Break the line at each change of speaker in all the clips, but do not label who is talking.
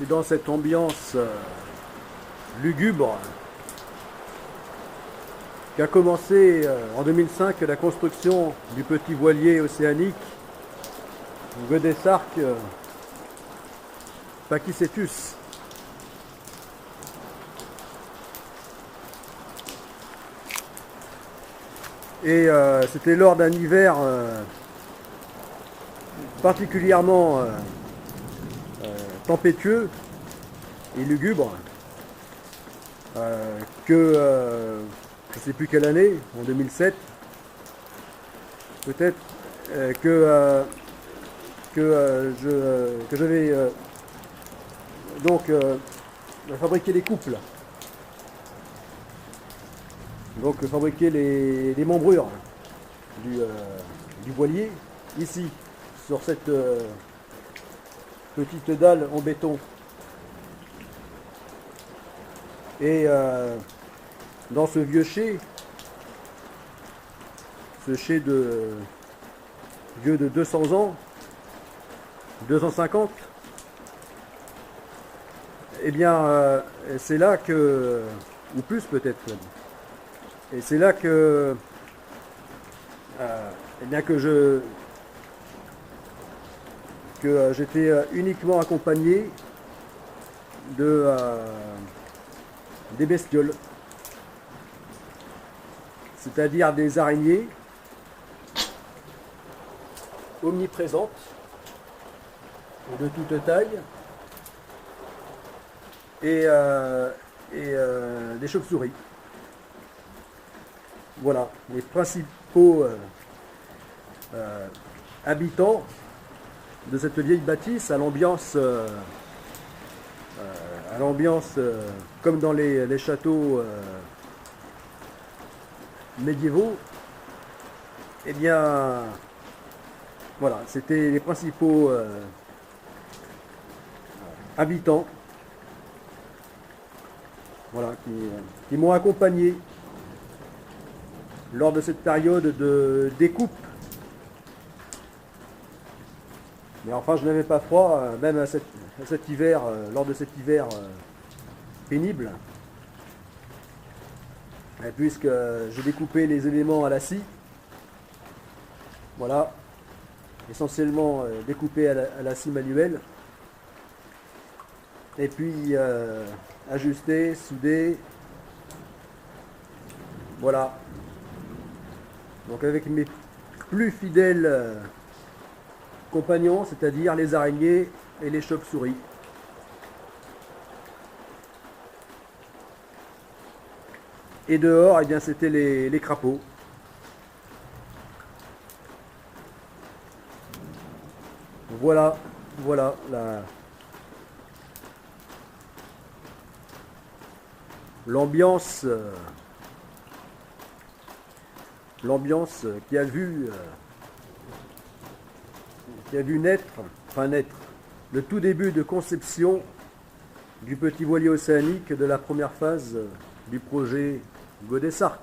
c'est dans cette ambiance lugubre qu'a commencé en 2005 la construction du petit voilier océanique Godesarc Pakicetus. Et c'était lors d'un hiver particulièrement tempétueux et lugubre que je ne sais plus quelle année, en 2007 peut-être, que j'avais donc fabriqué les couples, donc fabriquer les membrures du voilier ici sur cette petite dalle en béton. Et dans ce vieux chai, ce chai vieux de 200 ans, 250, eh bien c'est là que, ou plus peut-être, et c'est là que, eh bien que j'étais uniquement accompagné des bestioles, c'est-à-dire des araignées omniprésentes de toute taille et des chauves-souris. Voilà, les principaux habitants de cette vieille bâtisse à l'ambiance comme dans les châteaux médiévaux. Eh bien, voilà, c'était les principaux habitants, voilà, qui m'ont accompagné lors de cette période de découpe. Mais enfin, je n'avais pas froid, même à cet hiver, lors de cet hiver pénible, puisque j'ai découpé les éléments à la scie. Voilà, essentiellement découpé à la scie manuelle. Et puis ajusté, soudé. Voilà. Donc avec mes plus fidèles compagnons, c'est-à-dire les araignées et les chauves-souris. Et dehors, eh bien, c'était les crapauds. Voilà, voilà l'ambiance qui a vu naître le tout début de conception du petit voilier océanique de la première phase du projet Godesarc.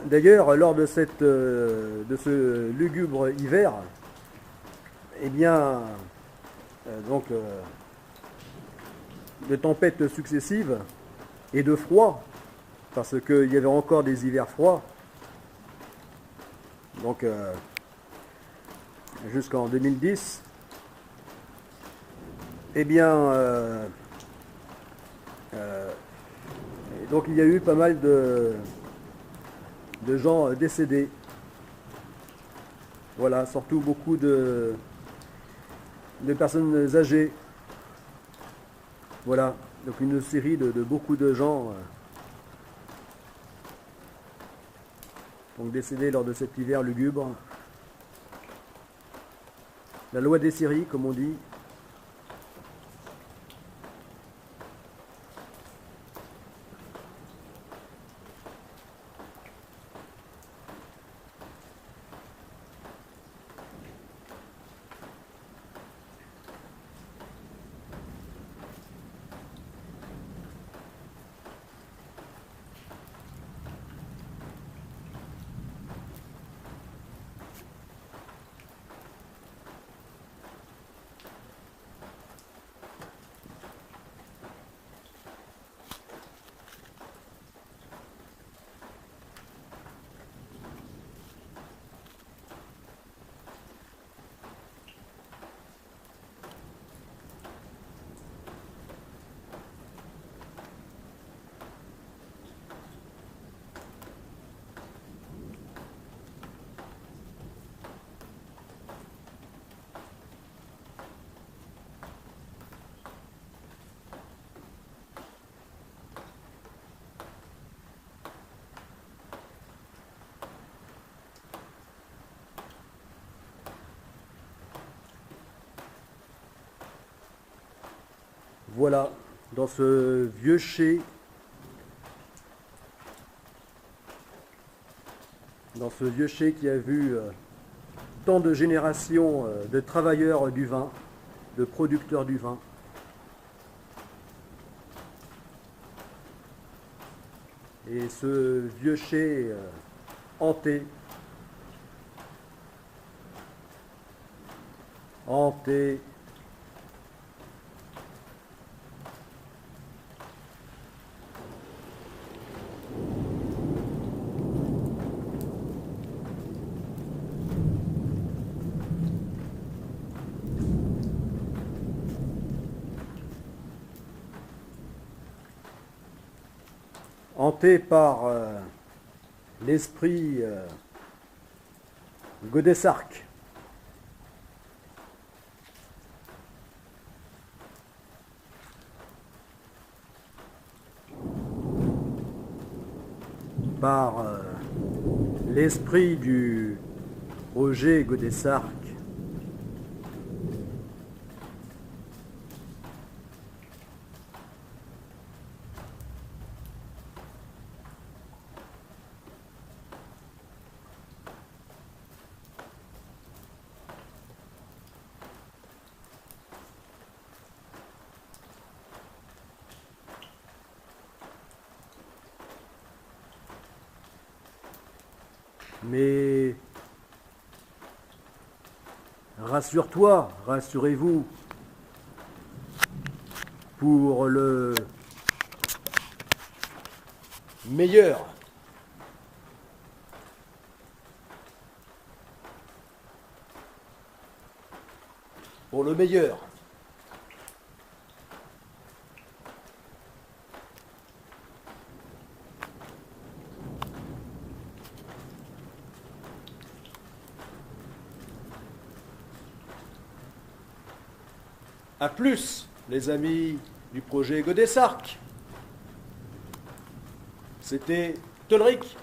D'ailleurs, lors de ce lugubre hiver, eh bien, de tempêtes successives et de froid, parce qu'il y avait encore des hivers froids, donc jusqu'en 2010, eh bien, donc il y a eu pas mal de gens décédés. Voilà, surtout beaucoup de personnes âgées. Voilà, donc une série de beaucoup de gens donc décédés lors de cet hiver lugubre. La loi des séries, comme on dit. Voilà, dans ce vieux chai, qui a vu tant de générations de travailleurs du vin, de producteurs du vin. Et ce vieux chai hanté, hanté par l'esprit Godesarque. Par l'esprit du Roger Godesarque. Mais rassure-toi, rassurez-vous, pour le meilleur. Pour le meilleur. A plus, les amis du projet Godesarque. C'était Tolric.